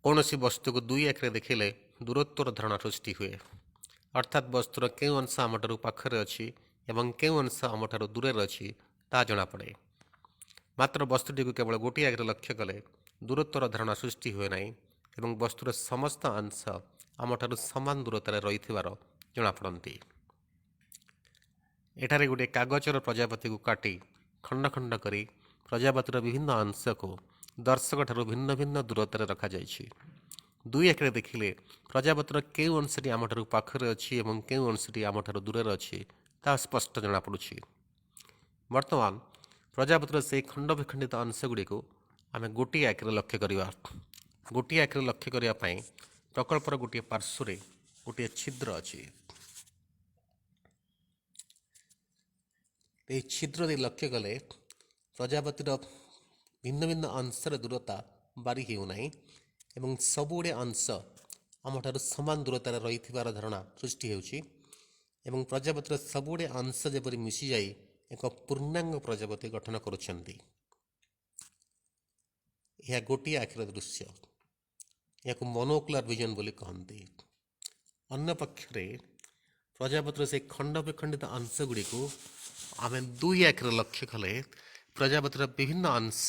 କୌଣସି ବସ୍ତୁକୁ ଦୁଇ ଆଖିରେ ଦେଖିଲେ ଦୂରତ୍ୱର ଧାରଣା ସୃଷ୍ଟି ହୁଏ। ଅର୍ଥାତ୍ ବସ୍ତୁର କେଉଁ ଅଂଶ ଆମଠାରୁ ପାଖରେ ଅଛି ଏବଂ କେଉଁ ଅଂଶ ଆମଠାରୁ ଦୂରରେ ଅଛି ତାହା ଜଣାପଡ଼େ। ମାତ୍ର ବସ୍ତୁଟିକୁ କେବଳ ଗୋଟିଏ ଆଖିରେ ଲକ୍ଷ୍ୟ କଲେ ଦୂରତ୍ୱର ଧାରଣା ସୃଷ୍ଟି ହୁଏ ନାହିଁ ଏବଂ ବସ୍ତୁର ସମସ୍ତ ଅଂଶ ଆମଠାରୁ ସମାନ ଦୂରତାରେ ରହିଥିବାର ଜଣାପଡ଼ନ୍ତି। ଏଠାରେ ଗୋଟିଏ କାଗଜର ପ୍ରଜାପତିକୁ କାଟି ଖଣ୍ଡ ଖଣ୍ଡ କରି ପ୍ରଜାପତିର ବିଭିନ୍ନ ଅଂଶକୁ ଦର୍ଶକଠାରୁ ଭିନ୍ନ ଭିନ୍ନ ଦୂରତାରେ ରଖାଯାଇଛି। ଦୁଇ ଆଖିରେ ଦେଖିଲେ ପ୍ରଜାପତିର କେଉଁ ଅଂଶଟି ଆମଠାରୁ ପାଖରେ ଅଛି ଏବଂ କେଉଁ ଅଂଶଟି ଆମଠାରୁ ଦୂରରେ ଅଛି ତାହା ସ୍ପଷ୍ଟ ଜଣାପଡ଼ୁଛି। ବର୍ତ୍ତମାନ ପ୍ରଜାପତିର ସେହି ଖଣ୍ଡ ବିଖଣ୍ଡିତ ଅଂଶଗୁଡ଼ିକୁ ଆମେ ଗୋଟିଏ ଆଖିରେ ଲକ୍ଷ୍ୟ କରିବା। ଗୋଟିଏ ଆଖିରେ ଲକ୍ଷ୍ୟ କରିବା ପାଇଁ ପ୍ରକଳ୍ପର ଗୋଟିଏ ପାର୍ଶ୍ୱରେ ଗୋଟିଏ ଛିଦ୍ର ଅଛି। ଏହି ଛିଦ୍ର ଦେଇ ଲକ୍ଷ୍ୟ କଲେ ପ୍ରଜାପତିର ଭିନ୍ନ ଭିନ୍ନ ଅଂଶର ଦୂରତା ବାରି ହେଉନାହିଁ ଏବଂ ସବୁଗୁଡ଼ିଏ ଅଂଶ ଆମଠାରୁ ସମାନ ଦୂରତାରେ ରହିଥିବାର ଧାରଣା ସୃଷ୍ଟି ହେଉଛି ଏବଂ ପ୍ରଜାପତିର ସବୁଗୁଡ଼ିଏ ଅଂଶ ଯେପରି ମିଶିଯାଇ ଏକ ପୂର୍ଣ୍ଣାଙ୍ଗ ପ୍ରଜାପତି ଗଠନ କରୁଛନ୍ତି। ଏହା ଗୋଟିଏ ଆଖିର ଦୃଶ୍ୟ। ଏହାକୁ ମୋନୋକୁଲାର ଭିଜନ ବୋଲି କହନ୍ତି। ଅନ୍ୟପକ୍ଷରେ ପ୍ରଜାପତିର ସେହି ଖଣ୍ଡ ବିଖଣ୍ଡିତ ଅଂଶଗୁଡ଼ିକୁ ଆମେ ଦୁଇ ଆଖିରେ ଲକ୍ଷ୍ୟ କଲେ ପ୍ରଜାପତିର ବିଭିନ୍ନ ଅଂଶ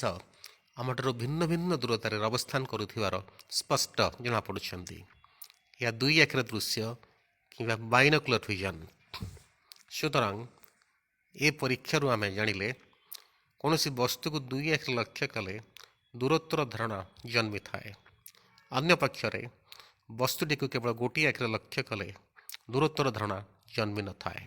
ଆମଠାରୁ ଭିନ୍ନ ଭିନ୍ନ ଦୂରତାରେ ଅବସ୍ଥାନ କରୁଥିବାର ସ୍ପଷ୍ଟ ଜଣାପଡ଼ୁଛନ୍ତି। ଏହା ଦୁଇ ଆଖିର ଦୃଶ୍ୟ କିମ୍ବା ବାଇନୋକୁଲାର ଭିଜନ। ସୁତରାଂ ଏ ପରୀକ୍ଷାରୁ ଆମେ ଜାଣିଲେ କୌଣସି ବସ୍ତୁକୁ ଦୁଇ ଆଖିରେ ଲକ୍ଷ୍ୟ କଲେ ଦୂରତ୍ୱର ଧାରଣା ଜନ୍ମିଥାଏ। ଅନ୍ୟପକ୍ଷରେ ବସ୍ତୁଟିକୁ କେବଳ ଗୋଟିଏ ଆଖିରେ ଲକ୍ଷ୍ୟ କଲେ ଦୂରତ୍ୱର ଧାରଣା ଜନ୍ମି ନଥାଏ।